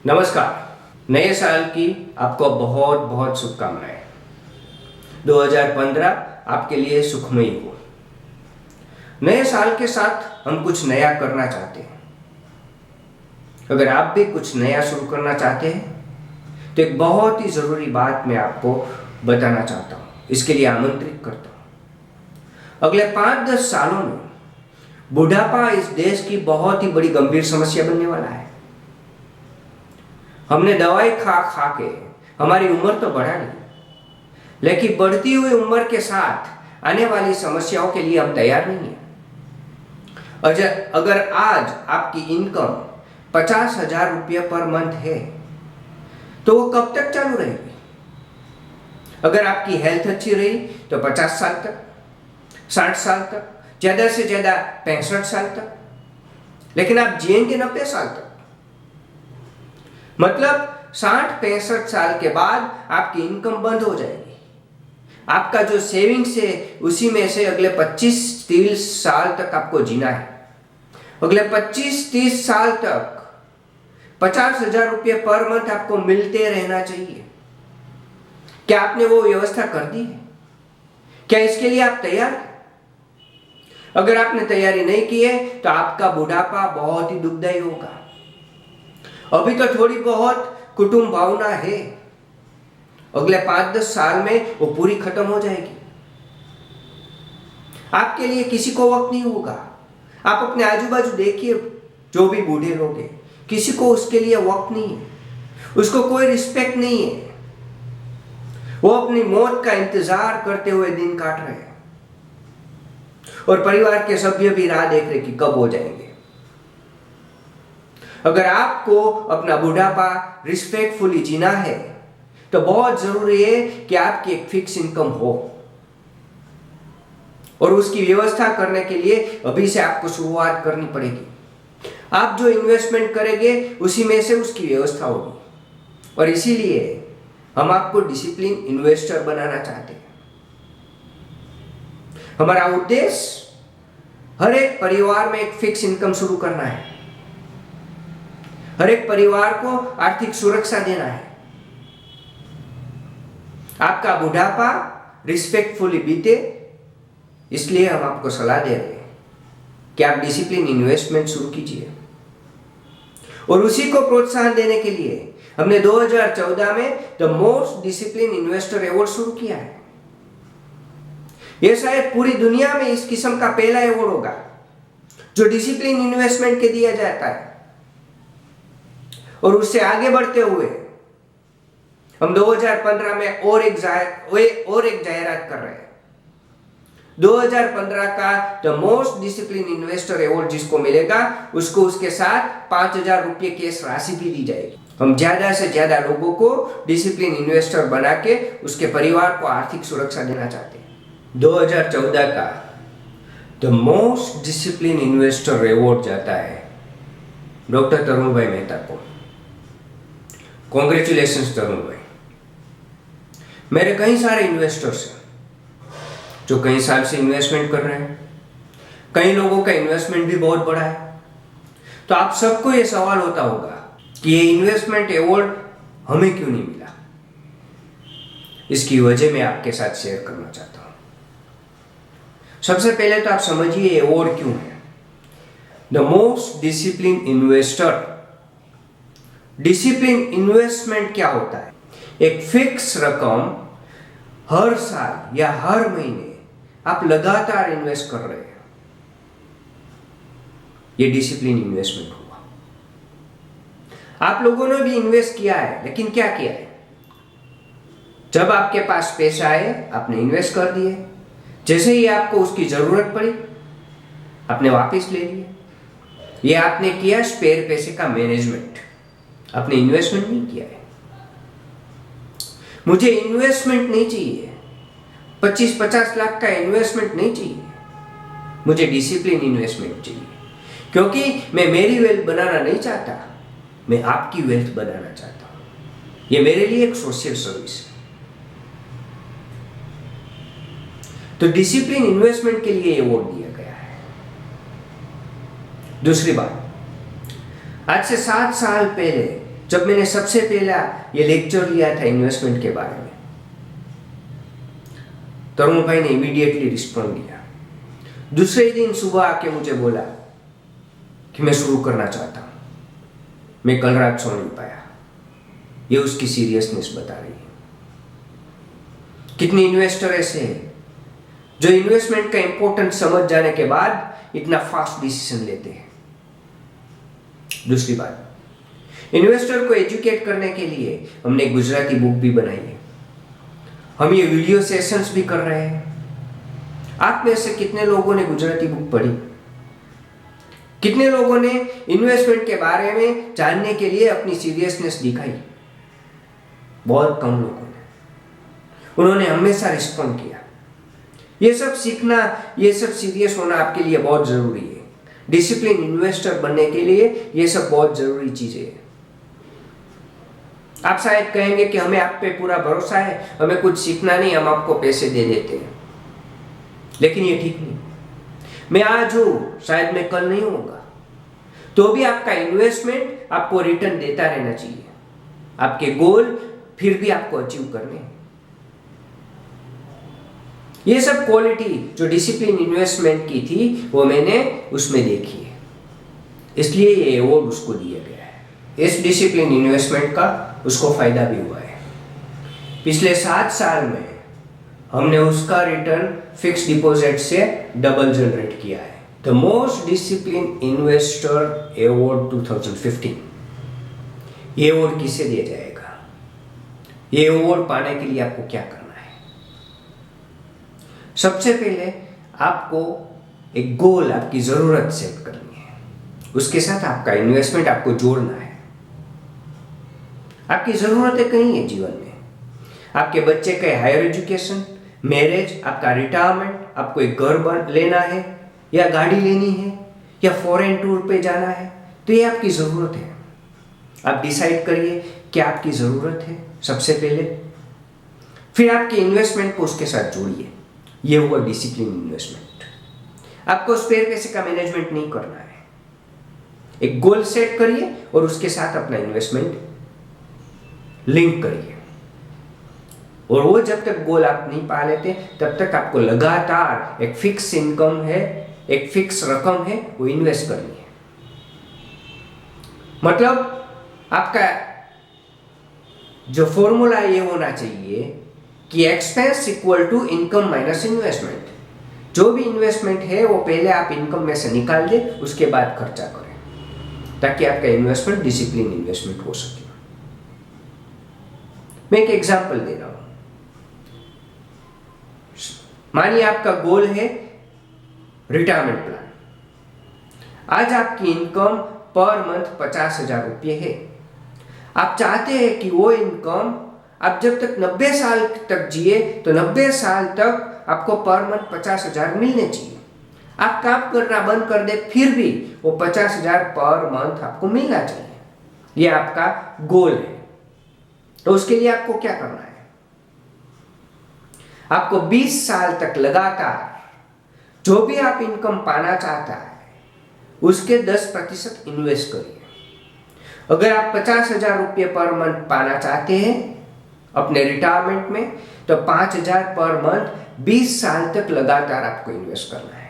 नमस्कार। नए साल की आपको बहुत बहुत शुभकामनाएं। 2015 आपके लिए सुखमयी हो। नए साल के साथ हम कुछ नया करना चाहते हैं। अगर आप भी कुछ नया शुरू करना चाहते हैं तो एक बहुत ही ज़रूरी बात मैं आपको बताना चाहता हूँ, इसके लिए आमंत्रित करता हूँ। अगले 5-10 सालों में बुढ़ापा इस देश की बहुत ही बड़ी गंभीर समस्या बनने वाला है। हमने दवाई खा खा के हमारी उम्र तो बढ़ा ली, लेकिन बढ़ती हुई उम्र के साथ आने वाली समस्याओं के लिए हम तैयार नहीं हैं। अगर आज आपकी इनकम 50,000 रुपये पर मंथ है तो वो कब तक चालू रहेगी? अगर आपकी हेल्थ अच्छी रही तो 50 साल तक, 60 साल तक, ज़्यादा से ज़्यादा 65 साल तक, लेकिन आप जिएंगे 90 साल तक। मतलब 60-65 साल के बाद आपकी इनकम बंद हो जाएगी। आपका जो सेविंग्स है उसी में से अगले 25-30 साल तक आपको जीना है। अगले 25-30 साल तक 50,000 रुपये पर मंथ आपको मिलते रहना चाहिए। क्या आपने वो व्यवस्था कर दी है? क्या इसके लिए आप तैयार हैं? अगर आपने तैयारी नहीं की है तो आपका बुढ़ापा बहुत ही दुखदायी होगा। अभी तो थोड़ी बहुत कुटुंब भावना है, अगले 5-10 साल में वो पूरी खत्म हो जाएगी। आपके लिए किसी को वक्त नहीं होगा। आप अपने आजू बाजू देखिए, जो भी बूढ़े लोग हैं, किसी को उसके लिए वक्त नहीं है, उसको कोई रिस्पेक्ट नहीं है। वो अपनी मौत का इंतजार करते हुए दिन काट रहे हैं और परिवार के सभ्य भी राह देख रहे कि कब हो जाएंगे। अगर आपको अपना बुढ़ापा रिस्पेक्टफुली जीना है तो बहुत जरूरी है कि आपकी एक फिक्स इनकम हो, और उसकी व्यवस्था करने के लिए अभी से आपको शुरुआत करनी पड़ेगी। आप जो इन्वेस्टमेंट करेंगे उसी में से उसकी व्यवस्था होगी, और इसीलिए हम आपको डिसिप्लिन इन्वेस्टर बनाना चाहते हैं। हमारा उद्देश्य हर एक परिवार में एक फिक्स इनकम शुरू करना है, हर एक परिवार को आर्थिक सुरक्षा देना है, आपका बुढ़ापा रिस्पेक्टफुली बीते। इसलिए हम आपको सलाह दे रहे हैं कि आप डिसिप्लिन इन्वेस्टमेंट शुरू कीजिए, और उसी को प्रोत्साहन देने के लिए हमने 2014 में the most discipline investor award शुरू किया है। यह शायद पूरी दुनिया में इस किस्म का पहला अवार्ड होगा जो डिसिप्लिन इन्वेस्टमेंट के दिया जाता है। और उससे आगे बढ़ते हुए हम 2015 में और एक जाहिरात कर रहे हैं। 2015 का the most discipline investor award जिसको मिलेगा उसको उसके साथ 5,000 रुपये केस राशि भी दी जाएगी। हम ज्यादा से ज्यादा लोगों को डिसिप्लिन इन्वेस्टर बना के उसके परिवार को आर्थिक सुरक्षा देना चाहते हैं। 2014 का the most discipline investor award जाता है डॉक्टर तरुण भाई मेहता को। कॉन्ग्रेचुलेशंस तरुण भाई। मेरे कई सारे इन्वेस्टर्स हैं जो कई साल से इन्वेस्टमेंट कर रहे हैं। कई लोगों का इन्वेस्टमेंट भी बहुत बड़ा है। तो आप सबको ये सवाल होता होगा कि ये इन्वेस्टमेंट अवार्ड हमें क्यों नहीं मिला। इसकी वजह मैं आपके साथ शेयर करना चाहता हूं। सबसे पहले तो आप समझिए ये अवार्ड क्यों है। The most discipline investor. Discipline investment क्या होता है? एक फिक्स रकम हर साल या हर महीने आप लगातार इन्वेस्ट कर रहे हैं, ये डिसिप्लिन इन्वेस्टमेंट हुआ। आप लोगों ने भी इन्वेस्ट किया है, लेकिन क्या किया है? जब आपके पास पैसा आए आपने इन्वेस्ट कर दिए, जैसे ही आपको उसकी जरूरत पड़ी आपने वापस ले लिए। ये आपने किया स्पेयर पैसे का मैनेजमेंट, आपने इन्वेस्टमेंट नहीं किया है। मुझे इन्वेस्टमेंट नहीं चाहिए, 25-50 लाख का इन्वेस्टमेंट नहीं चाहिए, मुझे डिसिप्लिन इन्वेस्टमेंट चाहिए। क्योंकि मैं मेरी वेल्थ बनाना नहीं चाहता, मैं आपकी वेल्थ बनाना चाहता हूं। यह मेरे लिए एक सोशल सर्विस है। तो डिसिप्लिन इन्वेस्टमेंट के लिए अवार्ड दिया गया है। दूसरी बात, आज से 7 साल पहले जब मैंने सबसे पहला ये लेक्चर लिया था इन्वेस्टमेंट के बारे में, तरुण भाई ने इमीडिएटली रिस्पॉन्ड दिया। दूसरे दिन सुबह आके मुझे बोला कि मैं शुरू करना चाहता हूं। मैं कल रात सो नहीं पाया। ये उसकी सीरियसनेस बता रही है। कितने इन्वेस्टर ऐसे हैं जो इन्वेस्टमेंट का इंपॉर्टेंस समझ जाने के बाद इतना फास्ट डिसीजन लेते हैं। दूसरी बात, इन्वेस्टर को एजुकेट करने के लिए हमने गुजराती बुक भी बनाई है। हम ये वीडियो सेशंस भी कर रहे हैं। आप में से कितने लोगों ने गुजराती बुक पढ़ी? कितने लोगों ने इन्वेस्टमेंट के बारे में जानने के लिए अपनी सीरियसनेस दिखाई? बहुत कम लोगों ने। उन्होंने हमेशा रिस्पॉन्ड किया। ये सब सीखना, ये सब सीरियस होना आपके लिए बहुत जरूरी है। डिसिप्लिन इन्वेस्टर बनने के लिए ये सब बहुत जरूरी चीजें हैं। आप शायद कहेंगे कि हमें आप पे पूरा भरोसा है, हमें कुछ सीखना नहीं, हम आपको पैसे दे देते हैं। लेकिन ये ठीक नहीं। मैं आज हूं, शायद मैं कल नहीं होगा, तो भी आपका इन्वेस्टमेंट आपको रिटर्न देता रहना चाहिए। आपके गोल फिर भी आपको अचीव करने हैं। ये सब क्वालिटी जो डिसिप्लिन इन्वेस्टमेंट की थी वो मैंने उसमें देखी है, इसलिए ये अवार्ड उसको दिया गया है। इस डिसिप्लिन इन्वेस्टमेंट का उसको फायदा भी हुआ है। पिछले 7 साल में हमने उसका रिटर्न फिक्स डिपॉजिट से डबल जनरेट किया है। The most discipline investor award 2015। ये अवार्ड किसे दिया जाएगा? ये अवार्ड पाने के लिए आपको क्या करना है? सबसे पहले आपको एक गोल, आपकी जरूरत सेट करनी है। उसके साथ आपका इन्वेस्टमेंट आपको जोड़ना है। आपकी जरूरतें कहीं है जीवन में। आपके बच्चे के हायर एजुकेशन, मैरिज, आपका रिटायरमेंट, आपको एक घर लेना है या गाड़ी लेनी है या फॉरेन टूर पे जाना है, तो ये आपकी जरूरत है। आप डिसाइड करिए क्या आपकी जरूरत है सबसे पहले, फिर आपके इन्वेस्टमेंट को उसके साथ जोड़िए। ये हुआ डिसिप्लिन इन्वेस्टमेंट। आपको स्पेयर पैसे का मैनेजमेंट नहीं करना है। एक गोल सेट करिए और उसके साथ अपना इन्वेस्टमेंट लिंक करिए। और वो जब तक गोल आप नहीं पा लेते तब तक आपको लगातार एक फिक्स इनकम है, एक फिक्स रकम है, वो इन्वेस्ट करनी है। मतलब आपका जो फॉर्मूला ये होना चाहिए कि expense equal to income minus investment. जो भी इन्वेस्टमेंट है वो पहले आप इनकम में से निकाल दे, उसके बाद खर्चा करें, ताकि आपका इन्वेस्टमेंट डिसिप्लिन इन्वेस्टमेंट हो सके। मैं एक एग्जांपल दे रहा हूं। मानिए आपका गोल है रिटायरमेंट प्लान। आज आपकी इनकम पर मंथ 50,000 रुपये है। आप चाहते हैं कि वो इनकम आप जब तक 90 साल तक जिए तो 90 साल तक आपको पर मंथ 50,000 मिलने चाहिए। आप काम करना बंद कर दे फिर भी वो 50,000 पर मंथ आपको मिलना चाहिए। ये आपका गोल है। तो उसके लिए आपको क्या करना है? आपको 20 साल तक लगातार जो भी आप इनकम पाना चाहता है उसके 10% इन्वेस्ट करिए। अगर आप 50,000 रुपये पर मंथ पाना चाहते हैं अपने रिटायरमेंट में, तो 5,000 पर मंथ 20 साल तक लगातार आपको इन्वेस्ट करना है।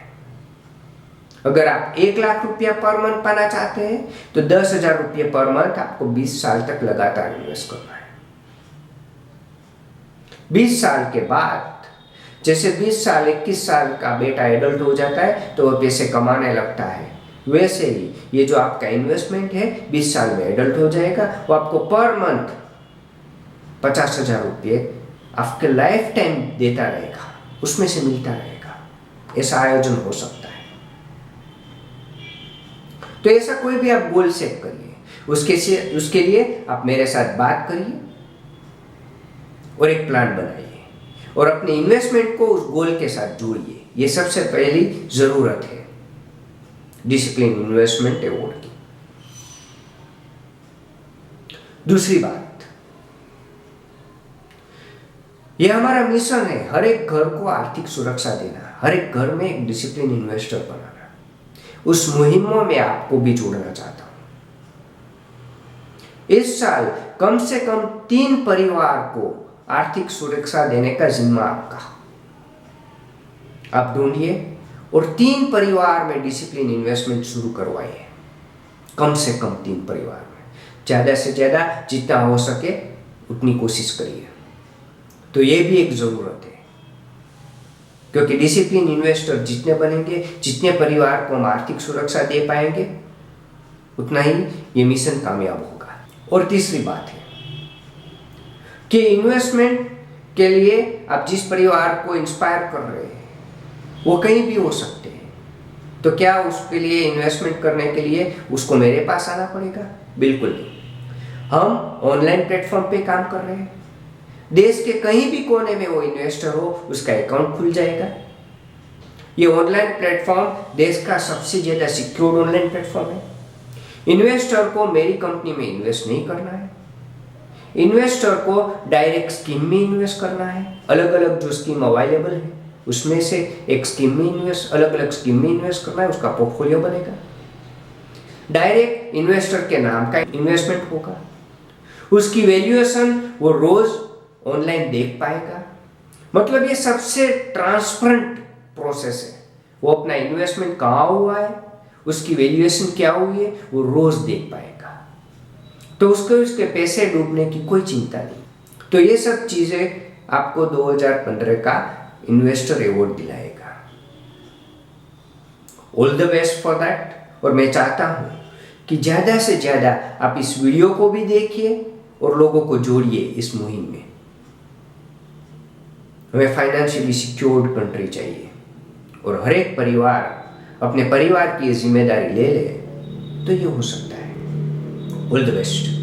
अगर आप 1,00,000 रुपया पर मंथ पाना चाहते हैं तो 10,000 रुपये पर मंथ आपको 20 साल तक लगातार इन्वेस्ट करना है। 20 साल के बाद जैसे 20 साल 21 साल का बेटा एडल्ट हो जाता है तो वह पैसे कमाने लगता है, वैसे ही ये जो आपका इन्वेस्टमेंट है 20 साल में एडल्ट हो जाएगा। वो आपको पर मंथ 50,000 रुपये आपके लाइफ टाइम देता रहेगा, उसमें से मिलता रहेगा। ऐसा आयोजन हो सकता है। तो ऐसा कोई भी आप गोल सेट करिए, उसके लिए आप मेरे साथ बात करिए और एक प्लान बनाइए और अपने इन्वेस्टमेंट को उस गोल के साथ जोड़िए। ये सबसे पहली जरूरत है डिसिप्लिन इन्वेस्टमेंट अवार्ड की। दूसरी बात, यह हमारा मिशन है, हर एक घर को आर्थिक सुरक्षा देना, हर एक घर में एक डिसिप्लिन इन्वेस्टर बनाना। उस मुहिम में आपको भी जोड़ना चाहता हूं। इस साल कम से कम 3 परिवार को आर्थिक सुरक्षा देने का जिम्मा आपका। आप ढूंढिए और 3 परिवार में डिसिप्लिन इन्वेस्टमेंट शुरू करवाइए, कम से कम 3 परिवार में। ज़्यादा से ज़्यादा जितना हो सके उतनी कोशिश करिए। तो ये भी एक ज़रूरत है, क्योंकि डिसिप्लिन इन्वेस्टर जितने बनेंगे, जितने परिवार को हम आर्थिक सुरक्षा दे पाएंगे, उतना ही ये मिशन कामयाब होगा। और तीसरी बात है कि इन्वेस्टमेंट के लिए आप जिस परिवार को इंस्पायर कर रहे हैं वो कहीं भी हो सकते हैं। तो क्या उसके लिए इन्वेस्टमेंट करने के लिए उसको मेरे पास आना पड़ेगा? बिल्कुल नहीं। हम ऑनलाइन प्लेटफॉर्म पे काम कर रहे हैं। देश के कहीं भी कोने में वो इन्वेस्टर हो, उसका अकाउंट खुल जाएगा। ये ऑनलाइन प्लेटफॉर्म देश का सबसे ज़्यादा सिक्योर ऑनलाइन प्लेटफॉर्म है। इन्वेस्टर को मेरी कंपनी में इन्वेस्ट नहीं करना है। इन्वेस्टर को डायरेक्ट स्कीम में इन्वेस्ट करना है। अलग अलग जो स्कीम अवेलेबल है उसमें से एक स्कीम में अलग अलग स्कीम में इन्वेस्ट करना है, उसका पोर्टफोलियो बनेगा। डायरेक्ट इन्वेस्टर के नाम का इन्वेस्टमेंट होगा। उसकी वैल्यूएशन वो रोज ऑनलाइन देख पाएगा। मतलब ये सबसे ट्रांसपेरेंट प्रोसेस है। वो अपना इन्वेस्टमेंट कहाँ हुआ है, उसकी वैल्यूएशन क्या हुई है, वो रोज देख पाएगा। तो उसको उसके पैसे डूबने की कोई चिंता नहीं। तो ये सब चीजें आपको 2015 का इन्वेस्टर अवार्ड दिलाएगा। All the best for that. और मैं चाहता हूं कि ज्यादा से ज्यादा आप इस वीडियो को भी देखिए और लोगों को जोड़िए इस मुहिम में। हमें फाइनेंशियली सिक्योर्ड कंट्री चाहिए और हर एक परिवार अपने परिवार की जिम्मेदारी ले ले तो ये हो सकता है। All the best.